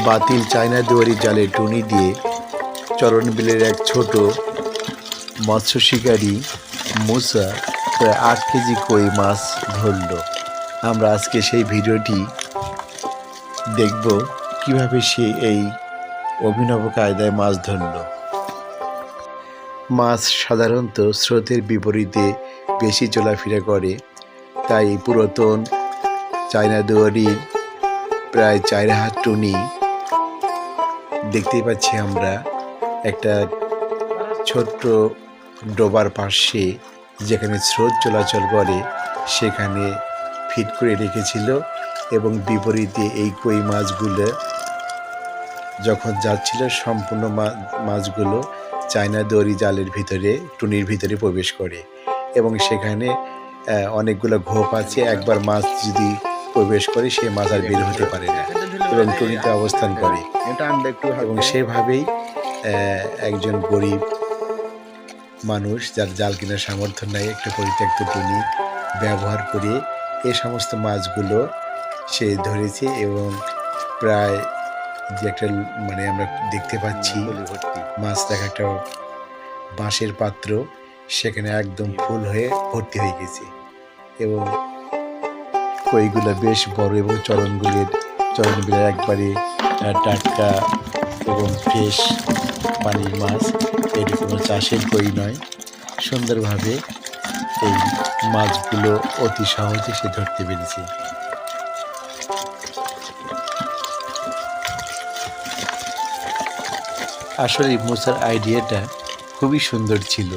বাতিল চায়না দুয়ারি জালে টুনি দিয়ে চরণবিলের এক ছোট মৎস্য শিকারী মুসা প্রায় 8 কেজি কই মাছ ধরল। আমরা আজকে সেই ভিডিওটি দেখব কিভাবে সে এই অভিনব কায়দায় মাছ ধরল। মাছ সাধারণত স্রোতের বিপরীতে বেশি চলাফেরা করে, তাই পুরাতন চায়না দুয়ারির প্রায় 4 হাত টুনি দেখতেই পাচ্ছি আমরা একটা ছোট্ট ডোবার পাশে, যেখানে স্রোত চলাচল করে সেখানে ফিট করে রেখেছিল এবং বিপরীতে এই কই মাছগুলো যখন যাচ্ছিল সম্পূর্ণ মাছগুলো চায়না দড়ি জালের ভিতরে টুনির ভিতরে প্রবেশ করে এবং সেখানে অনেকগুলো ঘোপ আছে। একবার মাছ যদি প্রবেশ করে সে মাছ আর বের হতে পারে না এবং টুনিতে অবস্থান করে এবং সেভাবেই একজন গরিব মানুষ যার জাল কেনার সামর্থ্য নাই একটা পরিত্যক্ত টুনি ব্যবহার করে এই সমস্ত মাছগুলো সে ধরেছে এবং প্রায় যে একটা আমরা দেখতে পাচ্ছি মাছ দেখা একটা বাঁশের পাত্র, সেখানে একদম ফুল হয়ে ভর্তি হয়ে গেছে এবং কইগুলো বেশ বড় এবং চরণগুলো একবারে টাটকা এবং ফ্রেশ পানির মাছ। এটি কোনো চাষের কই নয়। সুন্দরভাবে এই মাছগুলো অতি সহজে সে ধরতে পেরেছে। আসলে মুসার আইডিয়াটা খুবই সুন্দর ছিল।